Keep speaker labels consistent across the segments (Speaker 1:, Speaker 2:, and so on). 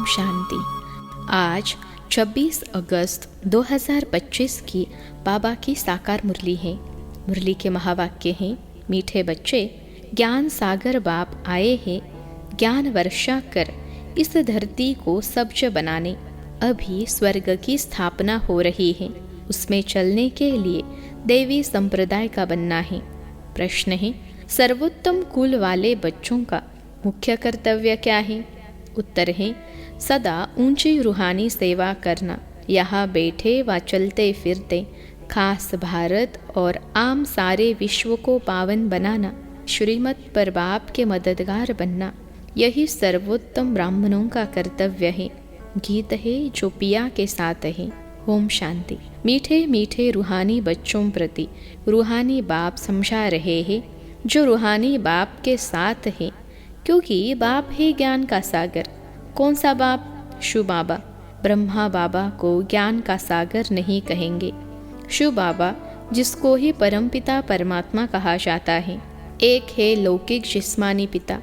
Speaker 1: शांति। आज 26 अगस्त 2025 की बाबा की साकार मुरली है। मुरली के महावाक्य हैं, मीठे बच्चे, ज्ञान सागर बाप आए हैं, ज्ञान वर्षा कर इस धरती को सब्ज बनाने। अभी स्वर्ग की स्थापना हो रही है, उसमें चलने के लिए देवी संप्रदाय का बनना है। प्रश्न है, सर्वोत्तम कुल वाले बच्चों का मुख्य कर्तव्य क्या है? उत्तर है, सदा ऊंची रूहानी सेवा करना, यहाँ बैठे व चलते फिरते खास भारत और आम सारे विश्व को पावन बनाना, श्रीमत पर बाप के मददगार बनना, यही सर्वोत्तम ब्राह्मणों का कर्तव्य है। गीत है जो पिया के साथ है। ओम शांति। मीठे मीठे रूहानी बच्चों प्रति रूहानी बाप समझा रहे हैं, जो रूहानी बाप के साथ है, क्योंकि बाप है ज्ञान का सागर। कौन सा बाप? शिव बाबा। ब्रह्मा बाबा को ज्ञान का सागर नहीं कहेंगे। शिव बाबा, जिसको ही परमपिता परमात्मा कहा जाता है, एक है लौकिक जिस्मानी पिता,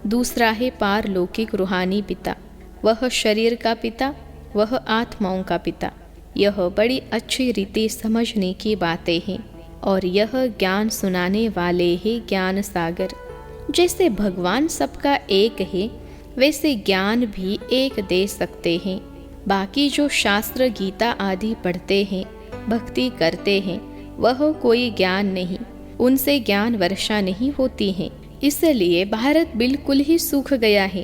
Speaker 1: दूसरा है पारलौकिक रूहानी पिता। वह शरीर का पिता, वह आत्माओं का पिता। यह बड़ी अच्छी रीति समझने की बातें हैं, और यह ज्ञान सुनाने वाले ही ज्ञान सागर। जैसे भगवान सबका एक है, वैसे ज्ञान भी एक दे सकते हैं। बाकी जो शास्त्र गीता आदि पढ़ते हैं, भक्ति करते हैं, वह कोई ज्ञान नहीं, उनसे ज्ञान वर्षा नहीं होती है। इसलिए भारत बिल्कुल ही सूख गया है,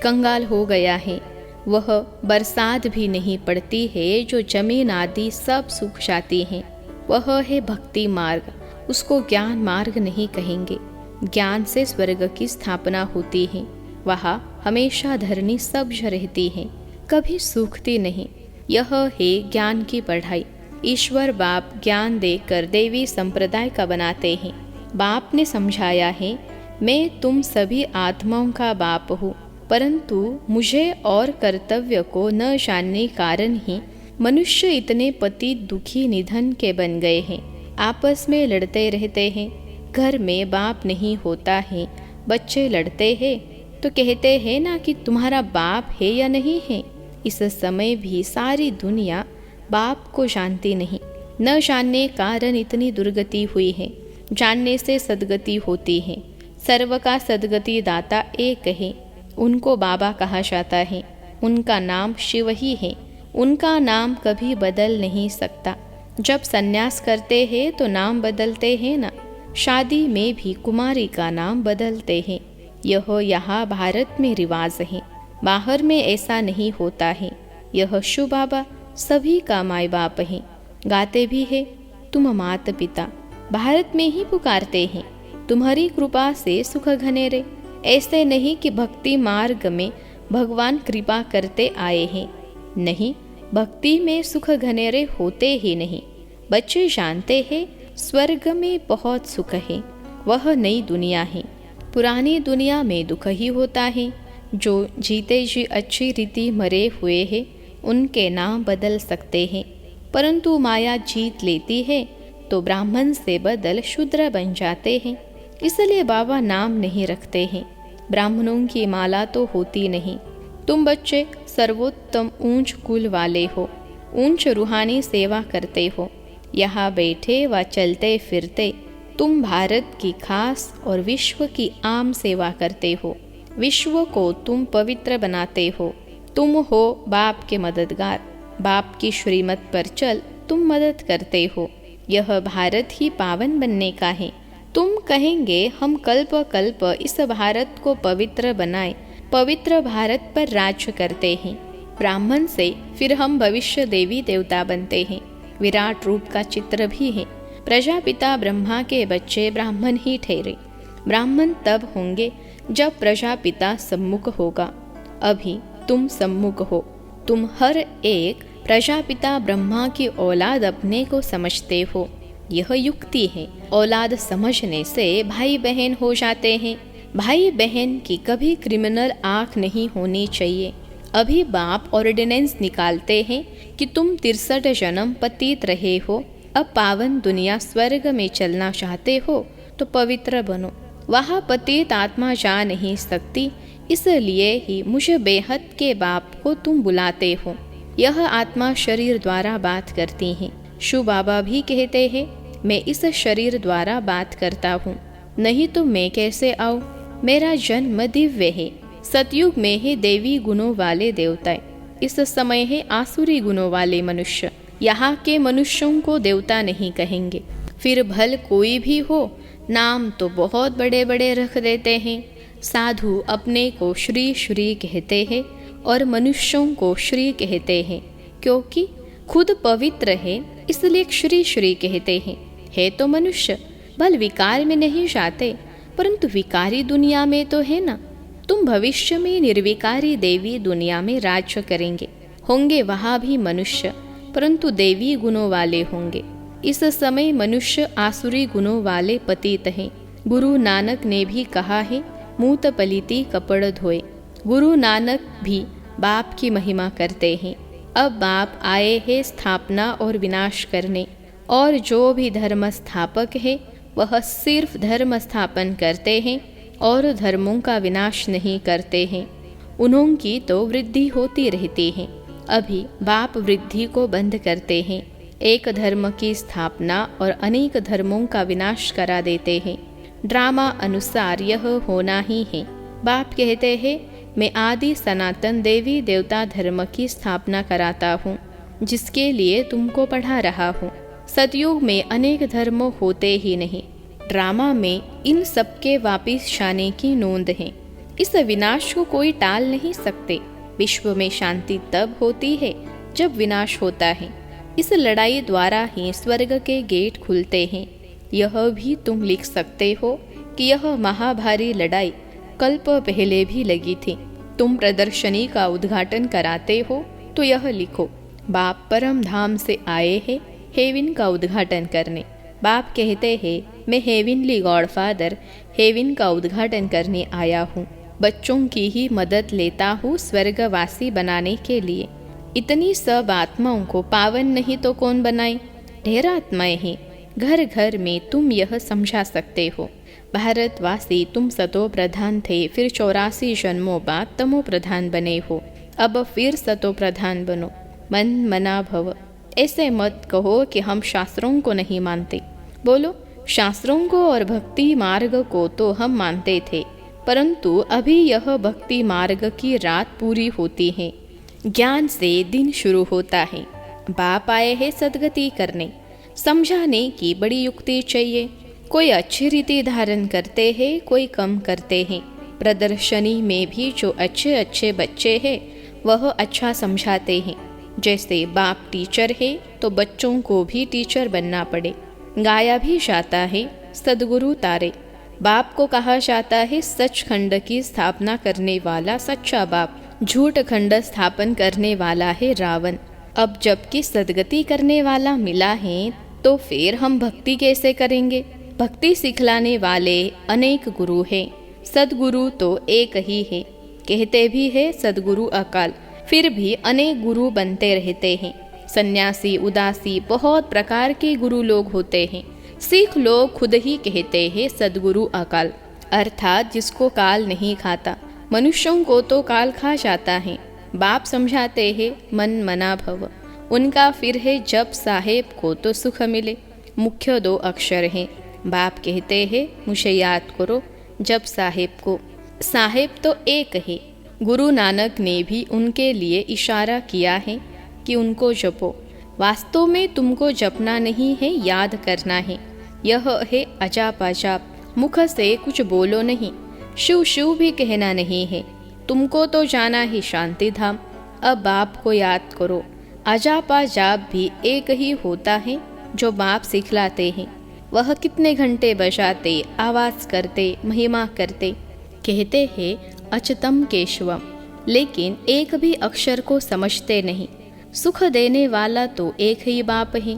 Speaker 1: कंगाल हो गया है। वह बरसात भी नहीं पड़ती है, जो जमीन आदि सब सूख जाती हैं। वह है भक्ति मार्ग, उसको ज्ञान मार्ग नहीं कहेंगे। ज्ञान से स्वर्ग की स्थापना होती है, वहाँ हमेशा धरनी सब्ज रहती है, कभी सूखती नहीं। यह है ज्ञान की पढ़ाई। ईश्वर बाप ज्ञान देकर देवी संप्रदाय का बनाते हैं। बाप ने समझाया है, मैं तुम सभी आत्माओं का बाप हूँ, परंतु मुझे और कर्तव्य को न जानने कारण ही मनुष्य इतने पतित दुखी निधन के बन गए हैं। आपस में लड़ते रहते हैं। घर में बाप नहीं होता है, बच्चे लड़ते हैं तो कहते हैं ना कि तुम्हारा बाप है या नहीं है। इस समय भी सारी दुनिया बाप को जानती नहीं। न जानने कारण इतनी दुर्गति हुई है। जानने से सदगति होती है। सर्व का सदगति दाता एक है, उनको बाबा कहा जाता है। उनका नाम शिव ही है। उनका नाम कभी बदल नहीं सकता। जब सन्यास करते हैं तो नाम बदलते हैं ना। शादी में भी कुमारी का नाम बदलते हैं। यह यहाँ भारत में रिवाज है, बाहर में ऐसा नहीं होता है। यह शिव बाबा सभी का माई बाप है। गाते भी है, तुम मात पिता। भारत में ही पुकारते हैं, तुम्हारी कृपा से सुख घनेरे। ऐसे नहीं कि भक्ति मार्ग में भगवान कृपा करते आए हैं। नहीं, भक्ति में सुख घनेरे होते ही नहीं। बच्चे जानते हैं स्वर्ग में बहुत सुख है, वह नई दुनिया है। पुरानी दुनिया में दुख ही होता है। जो जीते जी अच्छी रीति मरे हुए हैं, उनके नाम बदल सकते हैं, परंतु माया जीत लेती है तो ब्राह्मण से बदल शूद्र बन जाते हैं। इसलिए बाबा नाम नहीं रखते हैं। ब्राह्मणों की माला तो होती नहीं। तुम बच्चे सर्वोत्तम ऊंच कुल वाले हो, ऊंच रूहानी सेवा करते हो। यहाँ बैठे व चलते फिरते तुम भारत की खास और विश्व की आम सेवा करते हो। विश्व को तुम पवित्र बनाते हो। तुम हो बाप के मददगार। बाप की श्रीमत पर चल तुम मदद करते हो। यह भारत ही पावन बनने का है। तुम कहेंगे हम कल्प कल्प इस भारत को पवित्र बनाए, पवित्र भारत पर राज्य करते हैं। ब्राह्मण से फिर हम भविष्य देवी देवता बनते हैं। विराट रूप का चित्र भी है। प्रजापिता ब्रह्मा के बच्चे ब्राह्मण ही ठहरे। ब्राह्मण तब होंगे जब प्रजापिता सम्मुख होगा। अभी तुम सम्मुख हो। तुम हर एक प्रजापिता ब्रह्मा की औलाद अपने को समझते हो। यह युक्ति है। औलाद समझने से भाई बहन हो जाते हैं। भाई बहन की कभी क्रिमिनल आंख नहीं होनी चाहिए। अभी बाप ऑर्डिनेंस निकालते हैं कि तुम 63 जन्म पतित रहे हो, अब पावन दुनिया स्वर्ग में चलना चाहते हो तो पवित्र बनो। वहाँ पतित आत्मा जा नहीं सकती, इसलिए ही मुझे बेहद के बाप को तुम बुलाते हो। यह आत्मा शरीर द्वारा बात करती है। शिव बाबा भी कहते हैं मैं इस शरीर द्वारा बात करता हूँ, नहीं तो मैं कैसे आऊँ। मेरा जन्म दिव्य है। सतयुग में है देवी गुणों वाले देवता, इस समय है आसुरी गुणों वाले मनुष्य। यहाँ के मनुष्यों को देवता नहीं कहेंगे। फिर भल कोई भी हो, नाम तो बहुत बड़े बड़े रख देते हैं। साधु अपने को श्री श्री कहते हैं और मनुष्यों को श्री कहते हैं, क्योंकि खुद पवित्र है इसलिए श्री श्री कहते हैं। है तो मनुष्य, भल विकार में नहीं जाते, परंतु विकारी दुनिया में तो है ना। तुम भविष्य में निर्विकारी देवी दुनिया में राज्य करेंगे। होंगे वहाँ भी मनुष्य, परंतु देवी गुणों वाले होंगे। इस समय मनुष्य आसुरी गुणों वाले पतित हैं। गुरु नानक ने भी कहा है, मूत पलिती कपड़ धोए। गुरु नानक भी बाप की महिमा करते हैं। अब बाप आए हैं स्थापना और विनाश करने, और जो भी धर्म स्थापक है वह सिर्फ धर्म स्थापन करते हैं और धर्मों का विनाश नहीं करते हैं। उन्होंने तो वृद्धि होती रहती है। अभी बाप वृद्धि को बंद करते हैं, एक धर्म की स्थापना और अनेक धर्मों का विनाश करा देते हैं। ड्रामा अनुसार यह होना ही है। बाप कहते हैं मैं आदि सनातन देवी देवता धर्म की स्थापना कराता हूँ, जिसके लिए तुमको पढ़ा रहा हूँ। सतयुग में अनेक धर्म होते ही नहीं। ड्रामा में इन सबके वापिस जाने की नोंद है। इस विनाश को कोई टाल नहीं सकते। विश्व में शांति तब होती है जब विनाश होता है। इस लड़ाई द्वारा ही स्वर्ग के गेट खुलते हैं। यह भी तुम लिख सकते हो कि यह महाभारी लड़ाई कल्प पहले भी लगी थी। तुम प्रदर्शनी का उद्घाटन कराते हो तो यह लिखो, बाप परम धाम से आए हैं हेविन का उद्घाटन करने। बाप कहते हैं मैं हेविनली गॉडफादर हेविन का उद्घाटन करने आया हूँ। बच्चों की ही मदद लेता हूँ स्वर्गवासी बनाने के लिए। इतनी सब आत्माओं को पावन नहीं तो कौन बनाए। ढेर आत्माएं हैं, घर घर में तुम यह समझा सकते हो। भारतवासी तुम सतो प्रधान थे, फिर 84 जन्मों बाद तमो प्रधान बने हो, अब फिर सतो प्रधान बनो। मन मना भव। ऐसे मत कहो कि हम शास्त्रों को नहीं मानते। बोलो, शास्त्रों को और भक्ति मार्ग को तो हम मानते थे, परंतु अभी यह भक्ति मार्ग की रात पूरी होती है, ज्ञान से दिन शुरू होता है। बाप आए हैं सदगति करने। समझाने की बड़ी युक्ति चाहिए। कोई अच्छी रीति धारण करते हैं, कोई कम करते हैं। प्रदर्शनी में भी जो अच्छे अच्छे बच्चे हैं वह अच्छा समझाते हैं। जैसे बाप टीचर है तो बच्चों को भी टीचर बनना पड़े। गाया भी जाता है सदगुरु तारे। बाप को कहा जाता है सचखंड की स्थापना करने वाला सच्चा बाप, झूठ खंड स्थापन करने वाला है रावण। अब जबकि सदगति करने वाला मिला है तो फिर हम भक्ति कैसे करेंगे। भक्ति सिखलाने वाले अनेक गुरु हैं, सदगुरु तो एक ही है। कहते भी है सदगुरु अकाल, फिर भी अनेक गुरु बनते रहते हैं। सन्यासी उदासी बहुत प्रकार के गुरु लोग होते हैं। सिख लोग खुद ही कहते हैं सदगुरु अकाल, अर्थात जिसको काल नहीं खाता। मनुष्यों को तो काल खा जाता है। बाप समझाते हैं मन मना भव। उनका फिर है जब साहेब को तो सुख मिले। मुख्य 2 अक्षर हैं। बाप कहते हैं मुझे याद करो जब साहेब को। साहेब तो एक है। गुरु नानक ने भी उनके लिए इशारा किया है कि उनको जपो। वास्तव में तुमको जपना नहीं है, याद करना है। यह है अजाप अजाप। मुख से कुछ बोलो नहीं, शिव शिव भी कहना नहीं है। तुमको तो जाना ही शांति धाम। अब बाप को याद करो। अजापा जाप भी एक ही होता है जो बाप सिखलाते हैं। वह कितने घंटे बजाते, आवाज करते, महिमा करते। कहते हैं अच्युतम केशवम, लेकिन एक भी अक्षर को समझते नहीं। सुख देने वाला तो एक ही बाप है।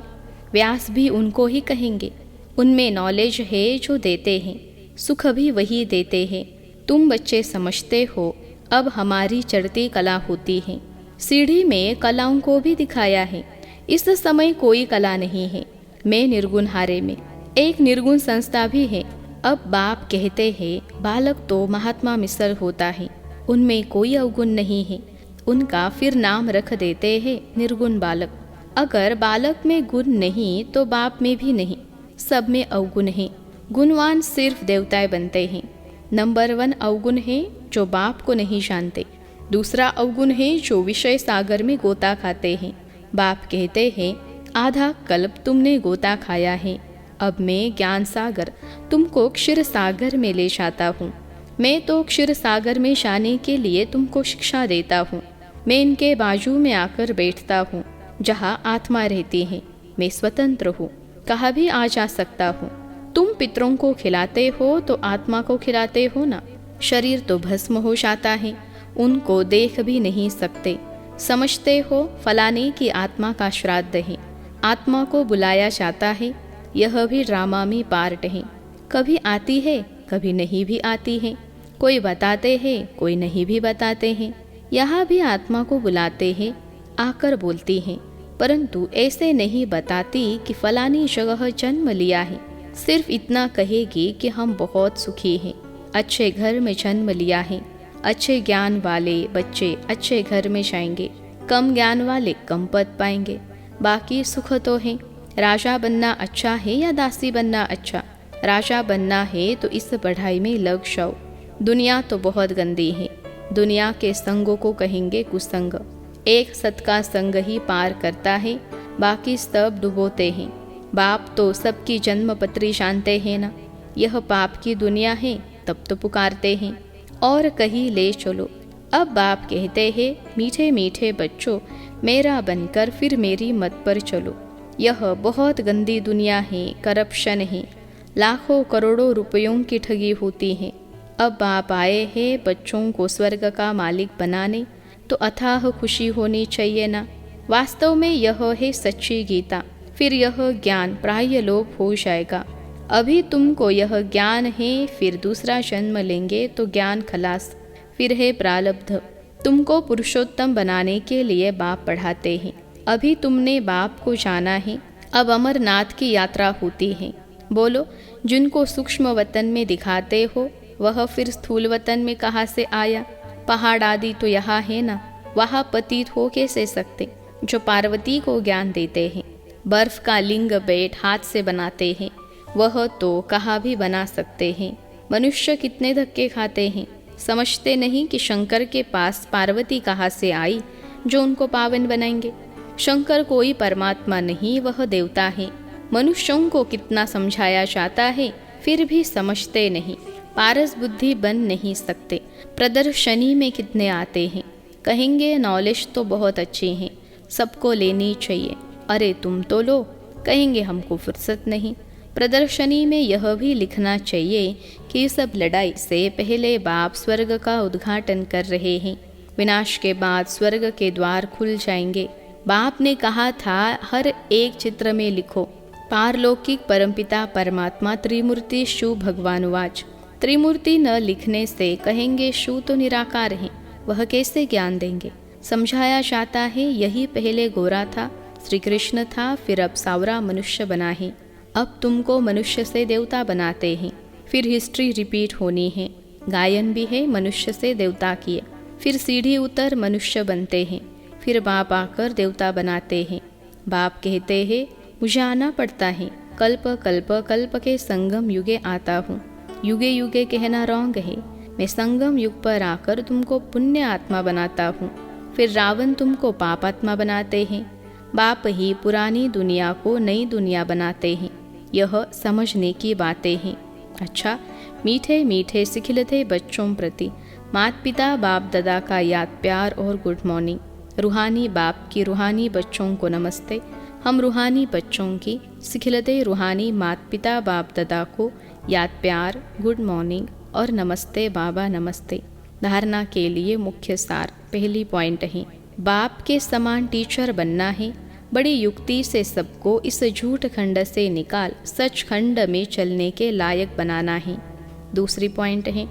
Speaker 1: व्यास भी उनको ही कहेंगे। उनमें नॉलेज है जो देते हैं, सुख भी वही देते हैं। तुम बच्चे समझते हो। अब हमारी चढ़ती कला होती है। सीढ़ी में कलाओं को भी दिखाया है। इस समय कोई कला नहीं है। मैं निर्गुण हारे में एक निर्गुण संस्था भी है। अब बाप कहते हैं बालक तो महात्मा मिसल होता है। उनमें कोई अवगुण नहीं है, उनका फिर नाम रख देते हैं निर्गुण बालक। अगर बालक में गुण नहीं तो बाप में भी नहीं, सब में अवगुण है। गुणवान सिर्फ देवताएं बनते हैं। नंबर 1 अवगुण है जो बाप को नहीं जानते। दूसरा अवगुण है जो विषय सागर में गोता खाते हैं। बाप कहते हैं आधा कल्प तुमने गोता खाया है, अब मैं ज्ञान सागर तुमको क्षीर सागर में ले जाता हूँ। मैं तो क्षीर सागर में जाने के लिए तुमको शिक्षा देता हूँ। मैं इनके बाजू में आकर बैठता हूँ जहाँ आत्मा रहती है। मैं स्वतंत्र हूँ, कहाँ भी आ जा सकता हूँ। तुम पितरों को खिलाते हो तो आत्मा को खिलाते हो ना। शरीर तो भस्म हो जाता है, उनको देख भी नहीं सकते। समझते हो फलाने की आत्मा का श्राद्ध है, आत्मा को बुलाया जाता है। यह भी ड्रामा में पार्ट है। कभी आती है, कभी नहीं भी आती है। कोई बताते हैं, कोई नहीं भी बताते हैं। यहाँ भी आत्मा को बुलाते हैं, आकर बोलती हैं, परंतु ऐसे नहीं बताती कि फलानी जगह जन्म लिया है। सिर्फ इतना कहेगी कि हम बहुत सुखी हैं, अच्छे घर में जन्म लिया है। अच्छे ज्ञान वाले बच्चे अच्छे घर में जाएंगे, कम ज्ञान वाले कम पद पाएंगे। बाकी सुख तो है। राजा बनना अच्छा है या दासी बनना अच्छा? राजा बनना है तो इस पढ़ाई में लग जाओ। दुनिया तो बहुत गंदी है। दुनिया के संगों को कहेंगे कुसंग। एक सत का संग ही पार करता है, बाकी सब डुबोते हैं। बाप तो सबकी जन्म पत्री जानते हैं ना। यह पाप की दुनिया है, तब तो पुकारते हैं और कहीं ले चलो। अब बाप कहते हैं मीठे मीठे बच्चों, मेरा बनकर फिर मेरी मत पर चलो। यह बहुत गंदी दुनिया है, करप्शन है, लाखों करोड़ों रुपयों की ठगी होती है। अब बाप आए हैं बच्चों को स्वर्ग का मालिक बनाने, तो अथाह खुशी होनी चाहिए ना। वास्तव में यह है सच्ची गीता। फिर यह ज्ञान प्राय लोप हो जाएगा। अभी तुमको यह ज्ञान है, फिर दूसरा जन्म लेंगे तो ज्ञान खलास। फिर है प्रारब्ध। तुमको पुरुषोत्तम बनाने के लिए बाप पढ़ाते हैं। अभी तुमने बाप को जाना है, अब अमरनाथ की यात्रा होती है। बोलो, जिनको सूक्ष्म वतन में दिखाते हो वह फिर स्थूल वतन में कहाँ से आया? पहाड़ आदि तो यहाँ है ना, वहाँ पतित हो कैसे सकते? जो पार्वती को ज्ञान देते हैं। बर्फ का लिंग बेट हाथ से बनाते हैं, वह तो कहाँ भी बना सकते हैं। मनुष्य कितने धक्के खाते हैं, समझते नहीं कि शंकर के पास पार्वती कहाँ से आई जो उनको पावन बनाएंगे। शंकर कोई परमात्मा नहीं, वह देवता है। मनुष्यों को कितना समझाया जाता है, फिर भी समझते नहीं। पारस बुद्धि बन नहीं सकते। प्रदर्शनी में कितने आते हैं, कहेंगे नॉलेज तो बहुत अच्छी है, सबको लेनी चाहिए। अरे तुम तो लो, कहेंगे हमको फुर्सत नहीं। प्रदर्शनी में यह भी लिखना चाहिए कि सब लड़ाई से पहले बाप स्वर्ग का उद्घाटन कर रहे हैं, विनाश के बाद स्वर्ग के द्वार खुल जाएंगे। बाप ने कहा था हर एक चित्र में लिखो पारलौकिक परमपिता परमात्मा त्रिमूर्ति शु भगवानुवाच। त्रिमूर्ति न लिखने से कहेंगे शु तो निराकार है, वह कैसे ज्ञान देंगे? समझाया जाता है यही पहले गोरा था, श्री कृष्ण था, फिर अब सावरा मनुष्य बना है। अब तुमको मनुष्य से देवता बनाते हैं, फिर हिस्ट्री रिपीट होनी है। गायन भी है मनुष्य से देवता किए, फिर सीढ़ी उतर मनुष्य बनते हैं, फिर बाप आकर देवता बनाते हैं। बाप कहते हैं मुझे आना पड़ता है, कल्प कल्प कल्प के संगम युगे आता हूँ। युगे युगे कहना रॉन्ग है। मैं संगम युग पर आकर तुमको पुण्य आत्मा बनाता हूँ, फिर रावण तुमको पाप आत्मा बनाते हैं। बाप ही पुरानी दुनिया को नई दुनिया बनाते हैं। यह समझने की बातें हैं। अच्छा, मीठे मीठे सिखिलते बच्चों प्रति माता पिता बाप दादा का याद प्यार और गुड मॉर्निंग। रूहानी बाप की रूहानी बच्चों को नमस्ते। हम रूहानी बच्चों की सिखिलते रूहानी माता पिता बाप दादा को याद प्यार, गुड मॉर्निंग और नमस्ते बाबा नमस्ते। धारणा के लिए मुख्य सार पहली पॉइंट है, बाप के समान टीचर बनना है। बड़ी युक्ति से सबको इस झूठ खंड से निकाल सच खंड में चलने के लायक बनाना है। दूसरी पॉइंट है,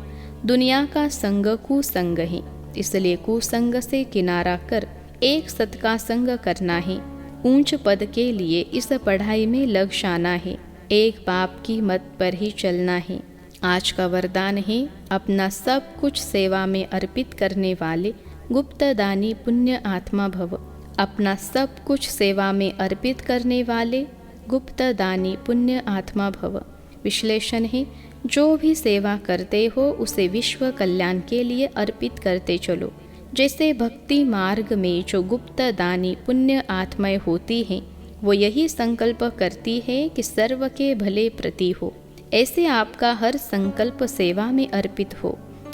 Speaker 1: दुनिया का संग कुसंग है, इसलिए कुसंग से किनारा कर एक सत का संग करना है। ऊंच पद के लिए इस पढ़ाई में लग जाना है। एक बाप की मत पर ही चलना है। आज का वरदान है, अपना सब कुछ सेवा में अर्पित करने वाले गुप्त दानी पुण्य आत्मा भव। अपना सब कुछ सेवा में अर्पित करने वाले गुप्त दानी पुण्य आत्मा भव। विश्लेषण है, जो भी सेवा करते हो उसे विश्व कल्याण के लिए अर्पित करते चलो। जैसे भक्ति मार्ग में जो गुप्त दानी पुण्य आत्माएं होती हैं, वो यही संकल्प करती है कि सर्व के भले प्रति हो। ऐसे आपका हर संकल्प सेवा में अर्पित हो।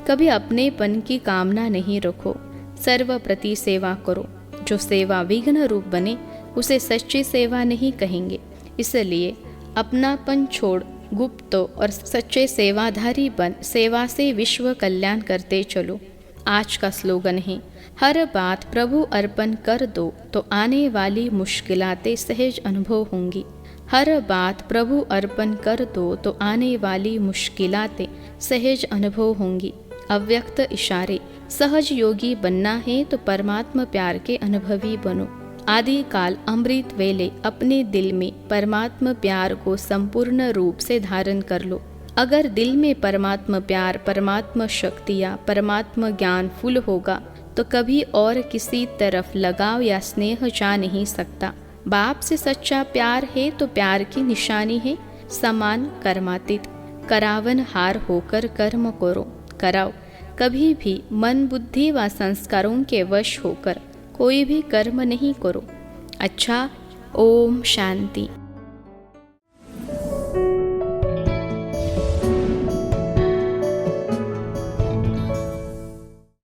Speaker 1: कभी अपनेपन की कामना नहीं रखो, सर्व प्रति सेवा करो। जो सेवा विघ्न रूप बने उसे सच्ची सेवा नहीं कहेंगे। इसलिए अपनापन छोड़ गुप्त और सच्चे सेवाधारी बन सेवा से विश्व कल्याण करते चलो। आज का स्लोगन है, हर बात प्रभु अर्पण कर दो तो आने वाली मुश्किलातें सहज अनुभव होंगी। हर बात प्रभु अर्पण कर दो तो आने वाली मुश्किलातें सहज अनुभव होंगी। अव्यक्त इशारे, सहज योगी बनना है तो परमात्मा प्यार के अनुभवी बनो। आदि काल अमृत वेले अपने दिल में परमात्मा प्यार को संपूर्ण रूप से धारण कर लो। अगर दिल में परमात्मा प्यार, परमात्मा शक्ति या परमात्मा ज्ञान फुल होगा तो कभी और किसी तरफ लगाव या स्नेह जा नहीं सकता। बाप से सच्चा प्यार है तो प्यार की निशानी है समान कर्मातीत। करावन हार होकर कर्म करो, कराओ। कभी भी मन बुद्धि व संस्कारों के वश होकर कोई भी कर्म नहीं करो। अच्छा, ओम शांति।